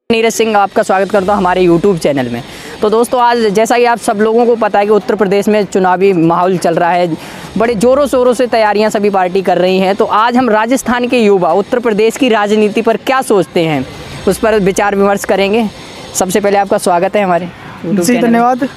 नीरज सिंह आपका स्वागत करता हूं हमारे YouTube चैनल में। तो दोस्तों, आज जैसा कि आप सब लोगों को पता है कि उत्तर प्रदेश में चुनावी माहौल चल रहा है, बड़े ज़ोरों शोरों से तैयारियां सभी पार्टी कर रही हैं। तो आज हम राजस्थान के युवा उत्तर प्रदेश की राजनीति पर क्या सोचते हैं उस पर विचार विमर्श करेंगे। सबसे पहले आपका स्वागत है हमारे YouTube चैनल में। धन्यवाद।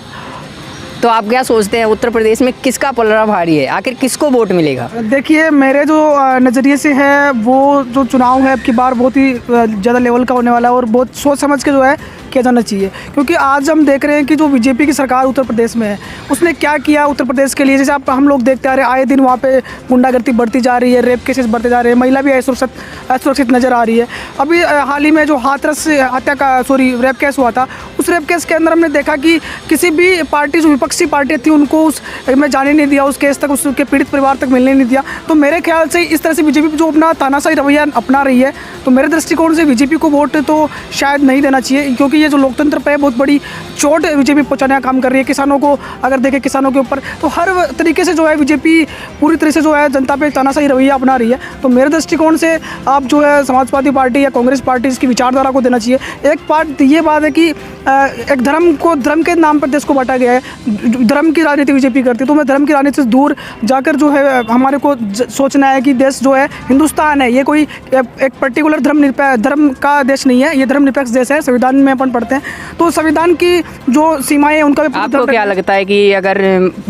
तो आप क्या सोचते हैं उत्तर प्रदेश में किसका पलड़ा भारी है, आखिर किसको वोट मिलेगा? देखिए, मेरे जो नज़रिए से है वो जो चुनाव है अब की बार बहुत ही ज़्यादा लेवल का होने वाला है और बहुत सोच समझ के जो है किया जाना चाहिए। क्योंकि आज हम देख रहे हैं कि जो बीजेपी की सरकार उत्तर प्रदेश में है उसने क्या किया उत्तर प्रदेश के लिए। जैसे हम लोग देखते आ रहे हैं, आए दिन वहाँ पे गुंडागर्दी बढ़ती जा रही है, रेप केसेस बढ़ते जा रहे हैं, महिला भी असुरक्षित नज़र आ रही है। अभी हाल ही में जो हाथरस हत्या का रेप केस हुआ था, उस रेप केस के अंदर हमने देखा कि किसी भी पार्टी जो विपक्षी पार्टी थी उनको उसमें जाने नहीं दिया, उस केस तक उसके पीड़ित परिवार तक मिलने नहीं दिया। तो मेरे ख्याल से इस तरह से बीजेपी जो अपना तानाशाही रवैया अपना रही है, तो मेरे दृष्टिकोण से बीजेपी को वोट तो शायद नहीं देना चाहिए। क्योंकि ये जो लोकतंत्र पे बहुत बड़ी चोट बीजेपी पहुंचाने का काम कर रही है। किसानों को अगर देखें, किसानों के ऊपर तो हर तरीके से जो है बीजेपी पूरी तरह से जो है जनता पे तानाशाही रवैया अपना रही है। तो मेरे दृष्टिकोण से आप जो है समाजवादी पार्टी या कांग्रेस पार्टी इसकी विचारधारा को देना चाहिए। एक बात ये बात है कि एक धर्म के नाम पर देश को बांटा गया है, धर्म की राजनीति बीजेपी करती है। तो मैं धर्म की राजनीति से दूर जाकर जो है हमारे को सोचना है कि देश जो है हिंदुस्तान है, ये कोई एक पर्टिकुलर धर्म का देश नहीं है, ये धर्मनिरपेक्ष देश है। संविधान में अपन पढ़ते हैं तो संविधान की जो सीमाएं हैं उनका भी आपको क्या लगता है कि अगर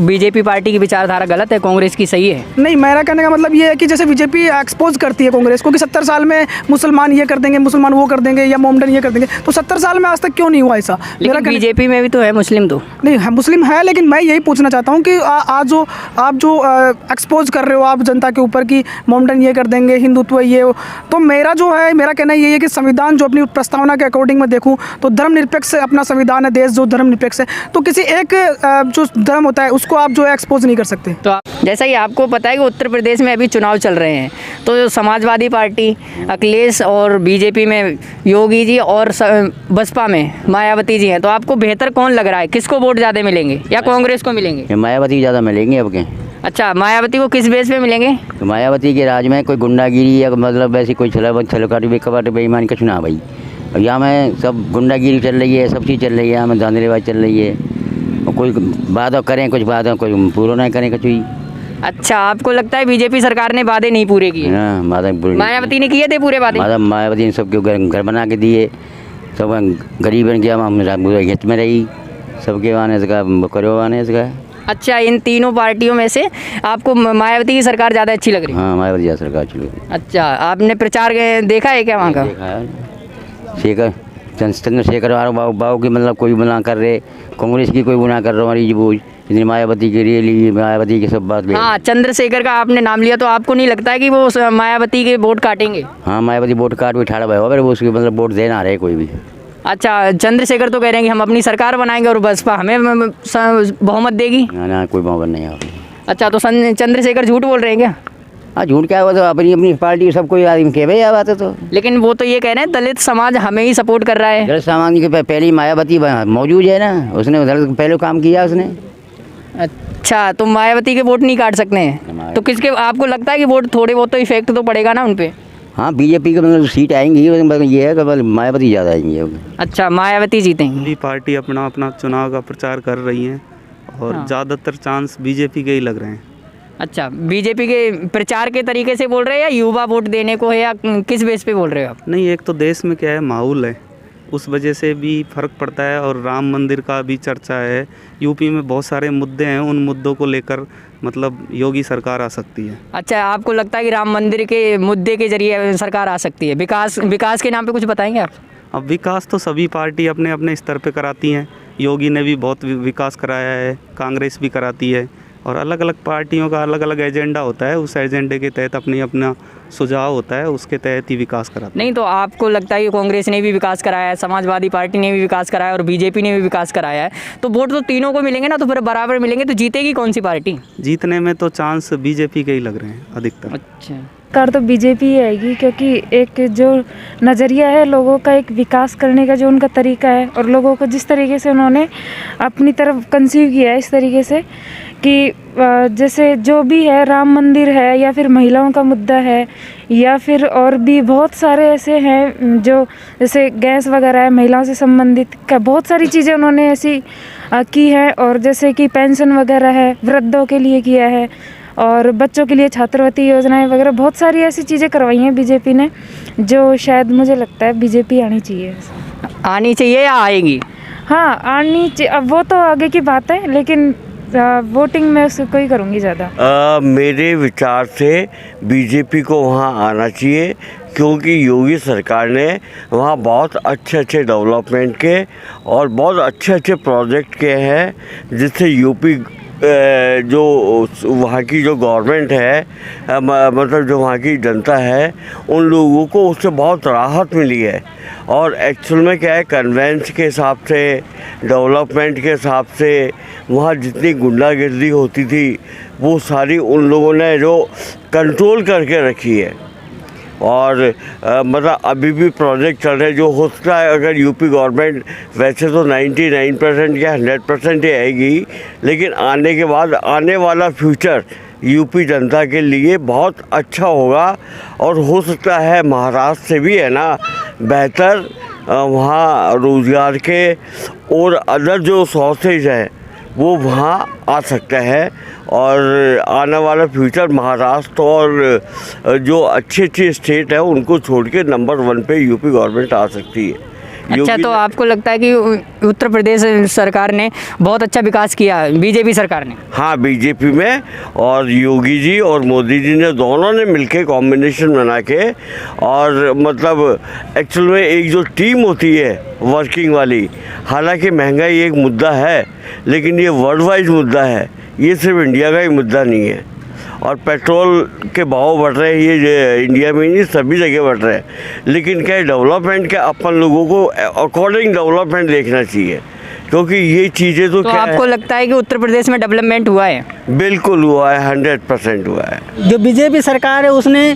बीजेपी पार्टी की विचारधारा गलत है, कांग्रेस की सही है? नहीं, मेरा कहने का मतलब ये है कि जैसे बीजेपी एक्सपोज करती है कांग्रेस को कि 70 साल में मुसलमान ये कर देंगे, मुसलमान वो कर देंगे या मोमडन ये कर देंगे, तो 70 साल में आज तक क्यों नहीं हुआ ऐसा? लेकिन बीजेपी में भी तो है मुस्लिम, तो नहीं है, मुस्लिम है, लेकिन मैं यही पूछना चाहता हूँ कि आज आप जो एक्सपोज कर रहे हो आप जनता के ऊपर कि मोमडन ये कर देंगे, हिंदुत्व ये, तो मेरा कहना यही है कि संविधान जो अपनी प्रस्तावना के अकॉर्डिंग में देखूँ तो धर्मनिरपेक्ष अपना संविधान है, देश जो धर्मनिरपेक्ष है, तो किसी एक जो धर्म होता है उसको आप जो है एक्सपोज नहीं कर सकते। तो जैसा ही आपको पता है कि उत्तर प्रदेश में अभी चुनाव चल रहे हैं, तो समाजवादी पार्टी अखिलेश और बीजेपी में योगी जी और बसपा में मायावती जी हैं, तो आपको बेहतर कौन लग रहा है? किसको वोट ज़्यादा मिलेंगे या कांग्रेस को मिलेंगे? मायावती ज़्यादा मिलेंगे अब के। अच्छा, मायावती को किस बेस पे मिलेंगे? तो मायावती के राज में कोई गुंडागिरी या मतलब वैसी कोई छलकट बेकबाट बेईमानी का चुनाव भाई। और यहाँ में सब गुंडागिरी चल रही है, सब चीज़ चल रही है, यहाँ में धांधलीबाजी चल रही है। और कोई वादा करें कुछ वादा, कोई पूरा नहीं करें कुछ ही। अच्छा, आपको लगता है बीजेपी सरकार ने वादे नहीं पूरे किए? हाँ, वादा पूरे। मायावती ने किए थे पूरे वादे? मायावती ने सबके घर बना के दिए, सब गरीब बन गया, हम हित में रही, सबके आने इसका करो आने इसका। अच्छा, इन तीनों पार्टियों में से आपको मायावती की सरकार ज़्यादा अच्छी लग रही है? हाँ, मायावती की सरकार अच्छी लग रही है। अच्छा, आपने प्रचार देखा है क्या वहाँ का? देखा है, चंद्रशेखर बाबू की मतलब कोई बुना कर रहे, कांग्रेस की कोई बुना कर रहा वो इतनी मायावती की रैली, मायावती की सब बात। हाँ, चंद्रशेखर का आपने नाम लिया, तो आपको नहीं लगता है कि वो मायावती के वोट काटेंगे? हाँ, मायावती वोट काट भी ठाड़ा भाई, वो उसके मतलब वोट देना रहे कोई भी। अच्छा, चंद्रशेखर तो कह रहे हैं कि हम अपनी सरकार बनाएंगे और बसपा हमें बहुमत देगी। ना, कोई बहुमत नहीं है। अच्छा, तो चंद्रशेखर झूठ बोल रहे हैं क्या? हाँ, झूठ क्या हुआ, तो अपनी पार्टी सब कोई आदमी कह भाई बात है। तो लेकिन वो तो ये कह रहे हैं दलित समाज हमें ही सपोर्ट कर रहा है। दलित समाज के पहले ही मायावती मौजूद है ना, उसने दलित पहले काम किया उसने। अच्छा, तो मायावती के वोट नहीं काट सकते हैं, तो किसके आपको लगता है कि वोट थोड़े बहुत तो इफेक्ट तो पड़ेगा ना उन पे? हाँ, बीजेपी के मतलब सीट आएंगी, ये है कि मायावती ज़्यादा आएंगी। अच्छा, मायावती जीतेंगी। पार्टी अपना चुनाव का प्रचार कर रही है और ज़्यादातर चांस बीजेपी के ही लग रहे हैं। अच्छा, बीजेपी के प्रचार के तरीके से बोल रहे हैं या युवा वोट देने को है, या किस बेस पे बोल रहे हो आप? नहीं, एक तो देश में क्या है माहौल है, उस वजह से भी फ़र्क पड़ता है। और राम मंदिर का भी चर्चा है, यूपी में बहुत सारे मुद्दे हैं, उन मुद्दों को लेकर मतलब योगी सरकार आ सकती है। अच्छा, आपको लगता है कि राम मंदिर के मुद्दे के जरिए सरकार आ सकती है? विकास के नाम पे कुछ बताएंगे आप? अब विकास तो सभी पार्टी अपने अपने स्तर पे कराती हैं। योगी ने भी बहुत विकास कराया है, कांग्रेस भी कराती है, और अलग अलग पार्टियों का अलग अलग एजेंडा होता है, उस एजेंडे के तहत अपना सुझाव होता है, उसके तहत ही विकास कराते हैं। नहीं, तो आपको लगता है कि कांग्रेस ने भी विकास कराया है, समाजवादी पार्टी ने भी विकास कराया और बीजेपी ने भी विकास कराया है, तो वोट तो तीनों को मिलेंगे ना, तो फिर बराबर मिलेंगे, तो जीतेगी कौन सी पार्टी? जीतने में तो चांस बीजेपी के ही लग रहे हैं अधिकतर। अच्छा, सरकार तो बीजेपी ही आएगी, क्योंकि एक जो नज़रिया है लोगों का, एक विकास करने का जो उनका तरीका है, और लोगों को जिस तरीके से उन्होंने अपनी तरफ कंसीव किया है, इस तरीके से कि जैसे जो भी है, राम मंदिर है या फिर महिलाओं का मुद्दा है या फिर और भी बहुत सारे ऐसे हैं जो जैसे गैस वगैरह है, महिलाओं से संबंधित का बहुत सारी चीज़ें उन्होंने ऐसी की है। और जैसे कि पेंशन वगैरह है, वृद्धों के लिए किया है और बच्चों के लिए छात्रवृत्ति योजनाएं वगैरह बहुत सारी ऐसी चीज़ें करवाई हैं बीजेपी ने, जो शायद मुझे लगता है बीजेपी आनी चाहिए। आनी चाहिए या आएगी? हाँ, आनी चाहिए। अब वो तो आगे की बात है, लेकिन वोटिंग में उसको ही करूँगी ज़्यादा। मेरे विचार से बीजेपी को वहाँ आना चाहिए, क्योंकि योगी सरकार ने वहाँ बहुत अच्छे अच्छे डेवलपमेंट के और बहुत अच्छे अच्छे प्रोजेक्ट किए हैं, जिससे यूपी जो वहाँ की जो गवर्नमेंट है, मतलब जो वहाँ की जनता है, उन लोगों को उससे बहुत राहत मिली है। और एक्चुअल में क्या है, कन्वेंस के हिसाब से, डेवलपमेंट के हिसाब से वहाँ जितनी गुंडागर्दी होती थी वो सारी उन लोगों ने जो कंट्रोल करके रखी है। और मतलब अभी भी प्रोजेक्ट चल रहे हैं, जो हो सकता है अगर यूपी गवर्नमेंट वैसे तो 99% या 100% ही आएगी, लेकिन आने के बाद आने वाला फ्यूचर यूपी जनता के लिए बहुत अच्छा होगा। और हो सकता है महाराष्ट्र से भी है ना बेहतर वहाँ रोज़गार के और अदर जो सोर्सेज हैं वो वहाँ आ सकता है। और आने वाला फ्यूचर महाराष्ट्र और जो अच्छी अच्छी स्टेट है उनको छोड़ के नंबर 1 पे यूपी गवर्नमेंट आ सकती है। अच्छा, तो आपको लगता है कि उत्तर प्रदेश सरकार ने बहुत अच्छा विकास किया, बीजेपी सरकार ने? हाँ, बीजेपी में और योगी जी और मोदी जी ने दोनों ने मिलके कॉम्बिनेशन बना के, और मतलब एक्चुअल में एक जो टीम होती है वर्किंग वाली, हालांकि महंगाई एक मुद्दा है लेकिन ये वर्ल्ड वाइड मुद्दा है, ये सिर्फ इंडिया का ही मुद्दा नहीं है। और पेट्रोल के भाव बढ़ रहे हैं, ये इंडिया में नहीं सभी जगह बढ़ रहे हैं, लेकिन क्या डेवलपमेंट के अपन लोगों को अकॉर्डिंग डेवलपमेंट देखना चाहिए, क्योंकि ये चीज़ें तो क्या आपको लगता है कि उत्तर प्रदेश में डेवलपमेंट हुआ है? बिल्कुल हुआ है, 100% हुआ है। जो बीजेपी सरकार है उसने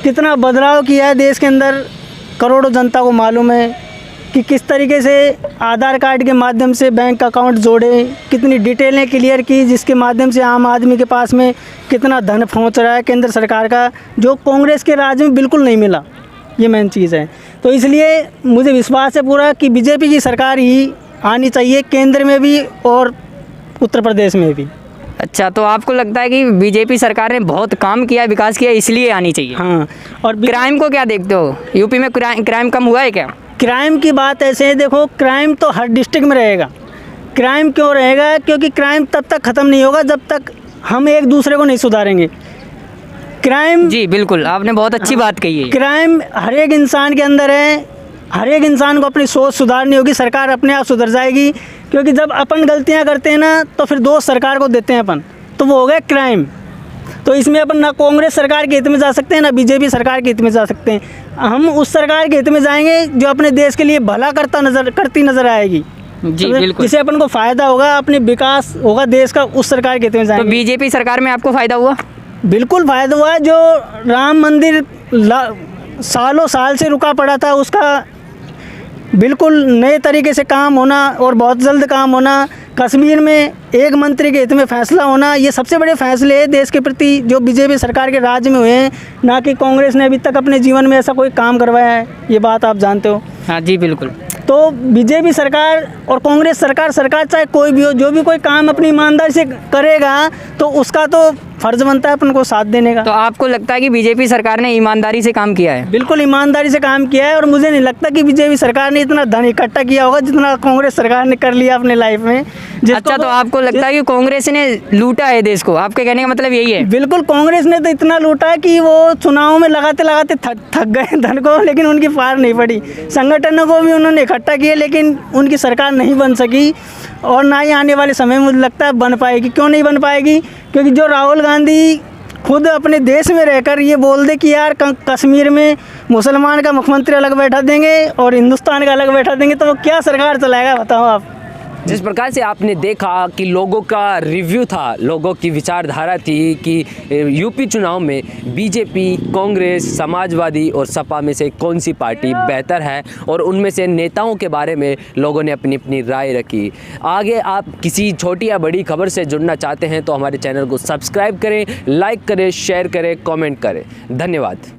कितना बदलाव किया है देश के अंदर, करोड़ों जनता को मालूम है कि किस तरीके से आधार कार्ड के माध्यम से बैंक अकाउंट जोड़े, कितनी डिटेलें क्लियर की, जिसके माध्यम से आम आदमी के पास में कितना धन पहुंच रहा है केंद्र सरकार का, जो कांग्रेस के राज में बिल्कुल नहीं मिला। ये मेन चीज़ है। तो इसलिए मुझे विश्वास है पूरा कि बीजेपी की सरकार ही आनी चाहिए, केंद्र में भी और उत्तर प्रदेश में भी। अच्छा, तो आपको लगता है कि बीजेपी सरकार ने बहुत काम किया, विकास किया, इसलिए आनी चाहिए? हाँ। और क्राइम को क्या देखते हो? यूपी में क्राइम कम हुआ है क्या? क्राइम की बात ऐसे है, देखो क्राइम तो हर डिस्ट्रिक्ट में रहेगा। क्राइम क्यों रहेगा? क्योंकि क्राइम तब तक ख़त्म नहीं होगा जब तक हम एक दूसरे को नहीं सुधारेंगे। क्राइम, जी बिल्कुल, आपने बहुत अच्छी बात कही है। क्राइम हर एक इंसान के अंदर है, हर एक इंसान को अपनी सोच सुधारनी होगी, सरकार अपने आप सुधर जाएगी। क्योंकि जब अपन गलतियां करते हैं ना तो फिर दोष सरकार को देते हैं अपन, तो वो हो गया क्राइम। तो इसमें अपन ना कांग्रेस सरकार के हित में जा सकते हैं ना बीजेपी सरकार के हित में जा सकते हैं। हम उस सरकार के हित में जाएंगे जो अपने देश के लिए भला करती नजर आएगी, जी बिल्कुल, जिससे अपन को फायदा होगा, अपने विकास होगा देश का, उस सरकार के हित में जाएंगे। तो बीजेपी सरकार में आपको फायदा हुआ? बिल्कुल फायदा हुआ। जो राम मंदिर सालों साल से रुका पड़ा था, उसका बिल्कुल नए तरीके से काम होना और बहुत जल्द काम होना, कश्मीर में एक मंत्री के हित में फैसला होना, ये सबसे बड़े फैसले हैं देश के प्रति जो बीजेपी सरकार के राज्य में हुए हैं। ना कि कांग्रेस ने अभी तक अपने जीवन में ऐसा कोई काम करवाया है, ये बात आप जानते हो। हाँ जी बिल्कुल। तो बीजेपी सरकार और कांग्रेस सरकार चाहे कोई भी हो, जो भी कोई काम अपनी ईमानदारी से करेगा तो उसका तो फर्ज बनता है अपन को साथ देने का। तो आपको लगता है कि बीजेपी सरकार ने ईमानदारी से काम किया है? बिल्कुल ईमानदारी से काम किया है, और मुझे नहीं लगता कि बीजेपी सरकार ने इतना धन इकट्ठा किया होगा जितना कांग्रेस सरकार ने कर लिया अपने लाइफ में। अच्छा, तो आपको लगता है कि कांग्रेस ने लूटा है देश को? आपके कहने का मतलब यही है? बिल्कुल, कांग्रेस ने तो इतना लूटा है कि वो चुनाव में लगाते लगाते थक गए धन को, लेकिन उनकी पार नहीं पड़ी। संगठनों को भी उन्होंने इकट्ठा किया, लेकिन उनकी सरकार नहीं बन सकी, और ना ही आने वाले समय में मुझे लगता है बन पाएगी। क्यों नहीं बन पाएगी? क्योंकि जो राहुल गांधी खुद अपने देश में रहकर ये बोल दे कि यार कश्मीर में मुसलमान का मुख्यमंत्री अलग बैठा देंगे और हिंदुस्तान का अलग बैठा देंगे, तो वो क्या सरकार चलाएगा बताओ आप। जिस प्रकार से आपने देखा कि लोगों का रिव्यू था, लोगों की विचारधारा थी कि यूपी चुनाव में बीजेपी, कांग्रेस, समाजवादी और सपा में से कौन सी पार्टी बेहतर है, और उनमें से नेताओं के बारे में लोगों ने अपनी अपनी राय रखी। आगे आप किसी छोटी या बड़ी खबर से जुड़ना चाहते हैं तो हमारे चैनल को सब्सक्राइब करें, लाइक करें, शेयर करें, कमेंट करें। धन्यवाद।